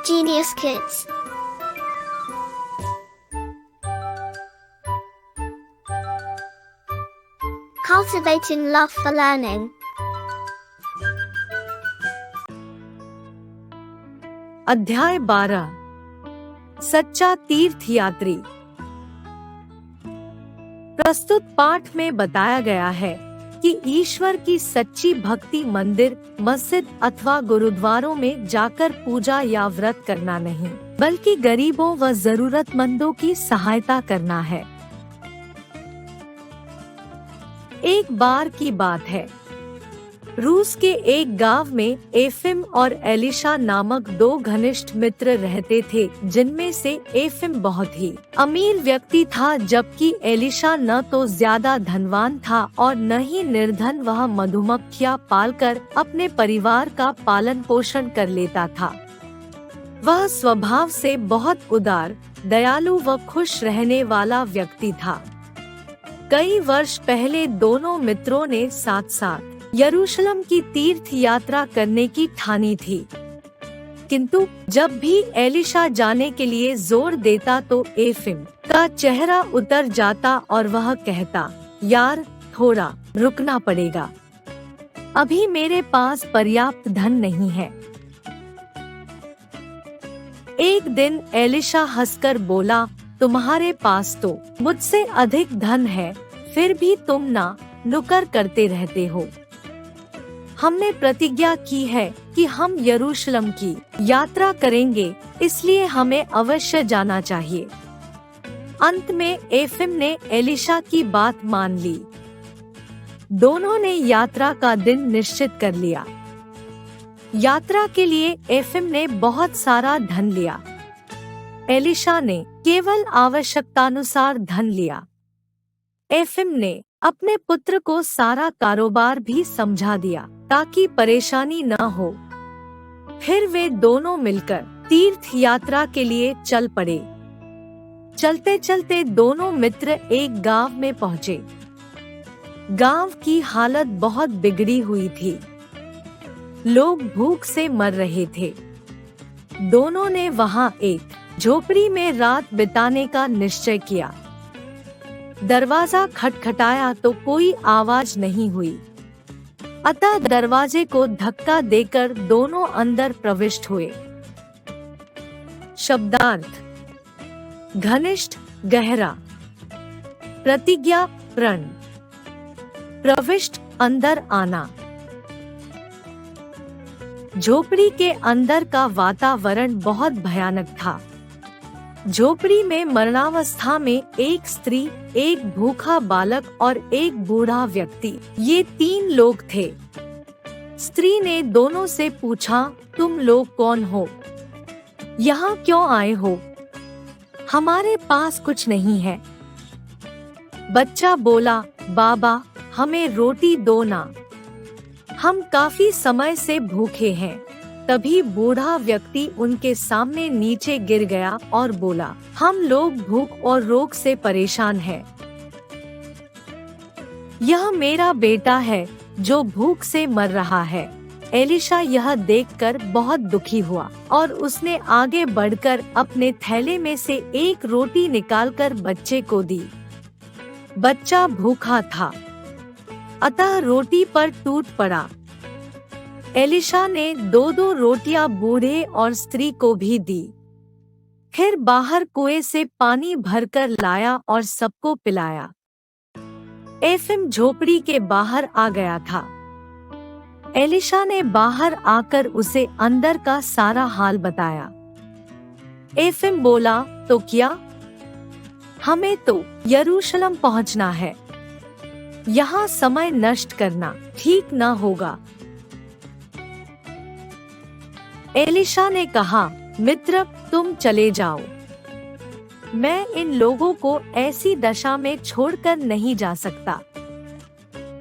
Genius Kids. Cultivating love for learning. अध्याय 12 सच्चा तीर्थयात्री। प्रस्तुत पाठ में बताया गया है कि ईश्वर की सच्ची भक्ति मंदिर, मस्जिद अथवा गुरुद्वारों में जाकर पूजा या व्रत करना नहीं, बल्कि गरीबों व जरूरतमंदों की सहायता करना है। एक बार की बात है, रूस के एक गांव में एफिम और एलिशा नामक दो घनिष्ठ मित्र रहते थे, जिनमें से एफिम बहुत ही अमीर व्यक्ति था, जबकि एलिशा न तो ज्यादा धनवान था और न ही निर्धन। वह मधुमक्खियां पालकर अपने परिवार का पालन पोषण कर लेता था। वह स्वभाव से बहुत उदार, दयालु व खुश रहने वाला व्यक्ति था। कई वर्ष पहले दोनों मित्रों ने साथ साथ यरूशलेम की तीर्थ यात्रा करने की ठानी थी, किंतु जब भी एलिशा जाने के लिए जोर देता तो एफिम का चेहरा उतर जाता और वह कहता, यार थोड़ा रुकना पड़ेगा, अभी मेरे पास पर्याप्त धन नहीं है। एक दिन एलिशा हंसकर बोला, तुम्हारे पास तो मुझसे अधिक धन है, फिर भी तुम ना नुकर करते रहते हो। हमने प्रतिज्ञा की है कि हम यरूशलेम की यात्रा करेंगे, इसलिए हमें अवश्य जाना चाहिए। अंत में एफिम ने एलिशा की बात मान ली। दोनों ने यात्रा का दिन निश्चित कर लिया। यात्रा के लिए एफिम ने बहुत सारा धन लिया, एलिशा ने केवल आवश्यकतानुसार धन लिया। एफिम ने अपने पुत्र को सारा कारोबार भी समझा दिया ताकि परेशानी न हो। फिर वे दोनों मिलकर तीर्थ यात्रा के लिए चल पड़े। चलते चलते दोनों मित्र एक गांव में पहुँचे। गांव की हालत बहुत बिगड़ी हुई थी, लोग भूख से मर रहे थे। दोनों ने वहां एक झोपड़ी में रात बिताने का निश्चय किया। दरवाजा खटखटाया तो कोई आवाज नहीं हुई, अतः दरवाजे को धक्का देकर दोनों अंदर प्रविष्ट हुए। शब्दार्थ: घनिष्ठ, गहरा। प्रतिज्ञा, प्रण। प्रविष्ट, अंदर आना। झोपड़ी के अंदर का वातावरण बहुत भयानक था। झोपड़ी में मरणावस्था में एक स्त्री, एक भूखा बालक और एक बूढ़ा व्यक्ति, ये 3 लोग थे। स्त्री ने दोनों से पूछा, तुम लोग कौन हो? यहाँ क्यों आए हो? हमारे पास कुछ नहीं है। बच्चा बोला, बाबा हमें रोटी दो ना, हम काफी समय से भूखे हैं। तभी बूढ़ा व्यक्ति उनके सामने नीचे गिर गया और बोला, हम लोग भूख और रोग से परेशान हैं। यह मेरा बेटा है जो भूख से मर रहा है। एलिशा यह देखकर बहुत दुखी हुआ और उसने आगे बढ़कर अपने थैले में से एक रोटी निकालकर बच्चे को दी। बच्चा भूखा था, अतः रोटी पर टूट पड़ा। एलिशा ने 2-2 रोटियां बूढ़े और स्त्री को भी दी। फिर बाहर कुएं से पानी भरकर लाया और सबको पिलाया। एफिम झोपड़ी के बाहर आ गया था। एलिशा ने बाहर आकर उसे अंदर का सारा हाल बताया। एफिम बोला, तो क्या? हमें तो यरूशलेम पहुंचना है, यहाँ समय नष्ट करना ठीक न होगा। एलिशा ने कहा, मित्र तुम चले जाओ, मैं इन लोगों को ऐसी दशा में छोड़कर नहीं जा सकता।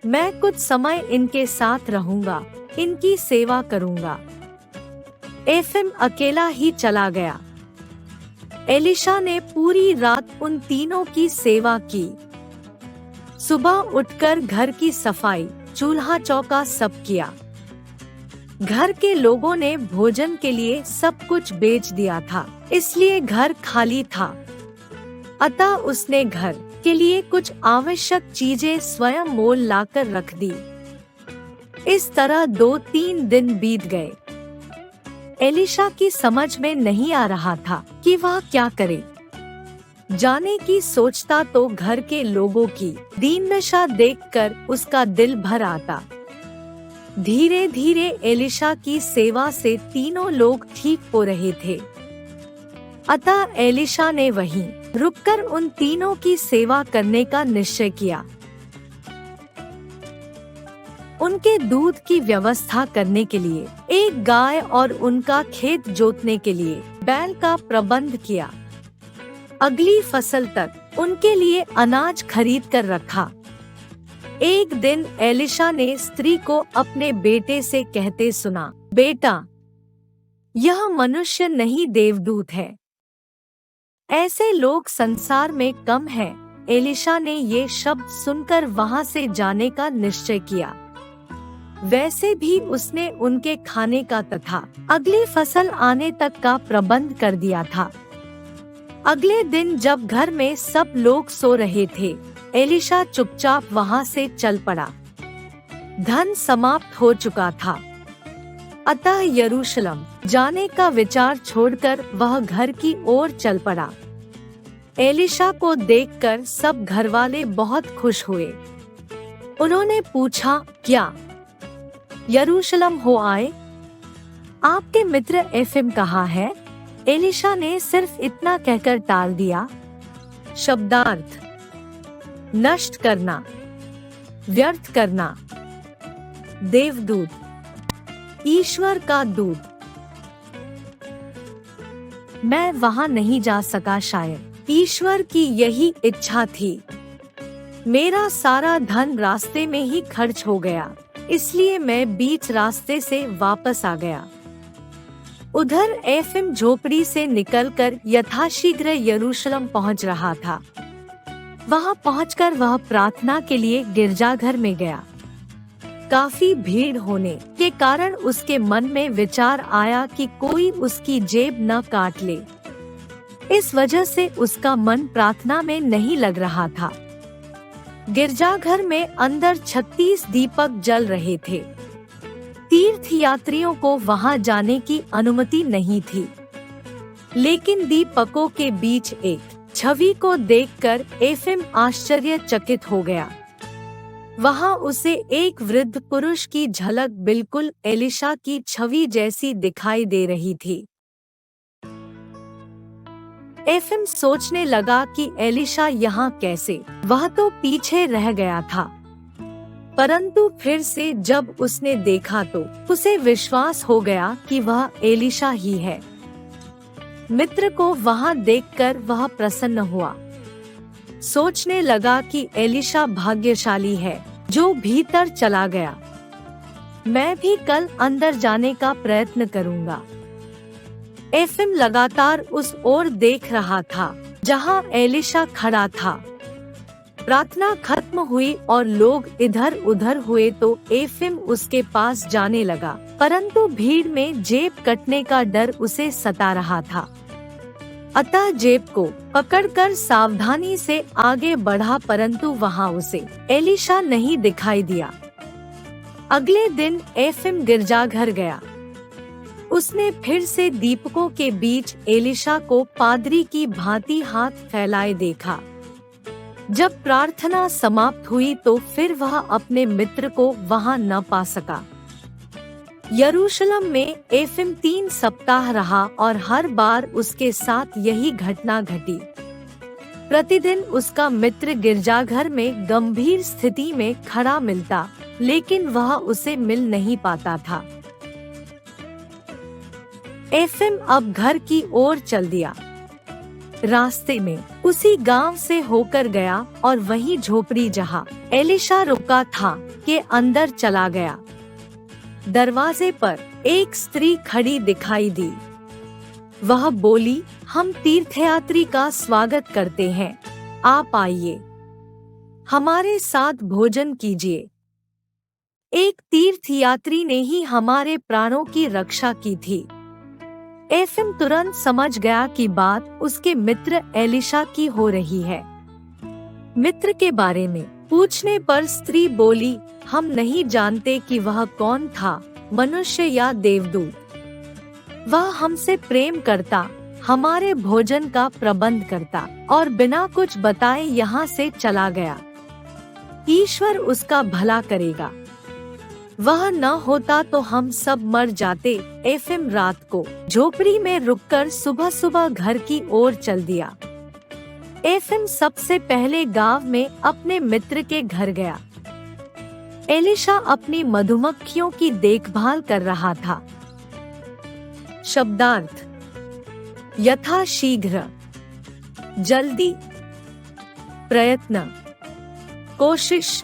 मैं कुछ समय इनके साथ रहूंगा, इनकी सेवा करूंगा। एफिम अकेला ही चला गया। एलिशा ने पूरी रात उन तीनों की सेवा की। सुबह उठकर घर की सफाई, चूल्हा चौका सब किया। घर के लोगों ने भोजन के लिए सब कुछ बेच दिया था, इसलिए घर खाली था। अतः उसने घर के लिए कुछ आवश्यक चीजें स्वयं मोल लाकर रख दी। इस तरह 2-3 दिन बीत गए। एलिशा की समझ में नहीं आ रहा था कि वह क्या करे। जाने की सोचता तो घर के लोगों की दीनदशा देखकर उसका दिल भर आता। धीरे धीरे एलिशा की सेवा से तीनों लोग ठीक हो रहे थे। अतः एलिशा ने वहीं रुककर उन तीनों की सेवा करने का निश्चय किया। उनके दूध की व्यवस्था करने के लिए एक गाय और उनका खेत जोतने के लिए बैल का प्रबंध किया। अगली फसल तक उनके लिए अनाज खरीद कर रखा। एक दिन एलिशा ने स्त्री को अपने बेटे से कहते सुना, बेटा, यह मनुष्य नहीं देवदूत है। ऐसे लोग संसार में कम हैं। एलिशा ने ये शब्द सुनकर वहां से जाने का निश्चय किया। वैसे भी उसने उनके खाने का तथा अगली फसल आने तक का प्रबंध कर दिया था। अगले दिन जब घर में सब लोग सो रहे थे, एलिशा चुपचाप वहां से चल पड़ा। धन समाप्त हो चुका था, अतः यरूशलेम जाने का विचार छोड़कर वह घर की ओर चल पड़ा। एलिशा को देखकर सब घरवाले बहुत खुश हुए। उन्होंने पूछा, क्या यरूशलेम हो आए? आपके मित्र एफिम कहाँ है? एलिशा ने सिर्फ इतना कहकर टाल दिया। शब्दार्थ: नष्ट करना, व्यर्थ करना। देवदूत, ईश्वर का दूत। मैं वहां नहीं जा सका, शायद ईश्वर की यही इच्छा थी। मेरा सारा धन रास्ते में ही खर्च हो गया, इसलिए मैं बीच रास्ते से वापस आ गया। उधर एफिम झोपड़ी से निकलकर यथाशीघ्र यरूशलेम पहुंच रहा था। वहां पहुंचकर वह प्रार्थना के लिए गिरजाघर में गया। काफी भीड़ होने के कारण उसके मन में विचार आया कि कोई उसकी जेब न काट ले। इस वजह से उसका मन प्रार्थना में नहीं लग रहा था। गिरजाघर में अंदर 36 दीपक जल रहे थे। तीर्थ यात्रियों को वहां जाने की अनुमति नहीं थी, लेकिन दीपकों के बीच एक छवि को देखकर एफिम आश्चर्यचकित हो गया। वहां उसे एक वृद्ध पुरुष की झलक बिल्कुल एलिशा की छवि जैसी दिखाई दे रही थी। एफिम सोचने लगा कि एलिशा यहाँ कैसे? वह तो पीछे रह गया था। परंतु फिर से जब उसने देखा तो उसे विश्वास हो गया कि वह एलिशा ही है। मित्र को वहां देखकर वह प्रसन्न हुआ। सोचने लगा कि एलिशा भाग्यशाली है जो भीतर चला गया। मैं भी कल अंदर जाने का प्रयत्न करूंगा। एफिम लगातार उस ओर देख रहा था जहां एलिशा खड़ा था। प्रार्थना खत्म हुई और लोग इधर उधर हुए तो एफिम उसके पास जाने लगा, परंतु भीड़ में जेब कटने का डर उसे सता रहा था। अतः जेब को पकड़कर सावधानी से आगे बढ़ा, परंतु वहां उसे एलिशा नहीं दिखाई दिया। अगले दिन एफिम गिरजाघर गया। उसने फिर से दीपकों के बीच एलिशा को पादरी की भांति हाथ फैलाए देखा। जब प्रार्थना समाप्त हुई तो फिर वह अपने मित्र को वहां न पा सका। यरूशलेम में एफिम 3 सप्ताह रहा और हर बार उसके साथ यही घटना घटी। प्रतिदिन उसका मित्र गिरजाघर में गंभीर स्थिति में खड़ा मिलता, लेकिन वह उसे मिल नहीं पाता था। एफिम अब घर की ओर चल दिया। रास्ते में उसी गांव से होकर गया और वही झोपड़ी जहां एलिशा रुका था के अंदर चला गया। दरवाजे पर एक स्त्री खड़ी दिखाई दी। वह बोली, हम तीर्थयात्री का स्वागत करते हैं, आप आइए, हमारे साथ भोजन कीजिए। एक तीर्थयात्री ने ही हमारे प्राणों की रक्षा की थी। एफएम तुरंत समझ गया कि बात उसके मित्र एलिशा की हो रही है। मित्र के बारे में पूछने पर स्त्री बोली, हम नहीं जानते कि वह कौन था, मनुष्य या देवदूत। वह हमसे प्रेम करता, हमारे भोजन का प्रबंध करता और बिना कुछ बताए यहाँ से चला गया। ईश्वर उसका भला करेगा। वह न होता तो हम सब मर जाते। एफएम रात को झोपड़ी में रुककर सुबह सुबह घर की ओर चल दिया। एफएम सबसे पहले गांव में अपने मित्र के घर गया। एलिशा अपनी मधुमक्खियों की देखभाल कर रहा था। शब्दार्थ: यथाशीघ्र, जल्दी, प्रयत्न, कोशिश।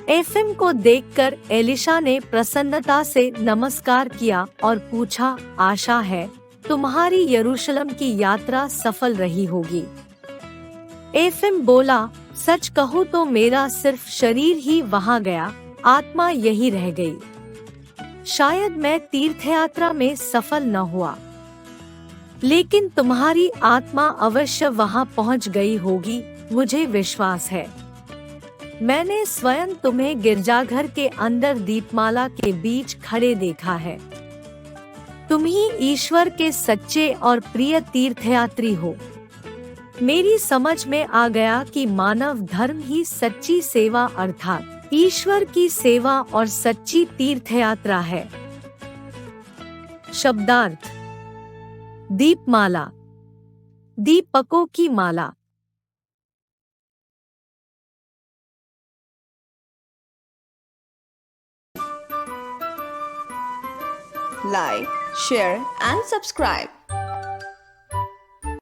एफएम को देखकर एलिशा ने प्रसन्नता से नमस्कार किया और पूछा, आशा है तुम्हारी यरूशलेम की यात्रा सफल रही होगी। एफएम बोला, सच कहूँ तो मेरा सिर्फ शरीर ही वहाँ गया, आत्मा यही रह गई। शायद मैं तीर्थयात्रा में सफल न हुआ, लेकिन तुम्हारी आत्मा अवश्य वहाँ पहुँच गई होगी, मुझे विश्वास है। मैंने स्वयं तुम्हें गिरजाघर के अंदर दीपमाला के बीच खड़े देखा है। तुम ही ईश्वर के सच्चे और प्रिय तीर्थयात्री हो। मेरी समझ में आ गया कि मानव धर्म ही सच्ची सेवा अर्थात ईश्वर की सेवा और सच्ची तीर्थयात्रा है। शब्दार्थ: दीपमाला, दीपकों की माला। Like, share and subscribe.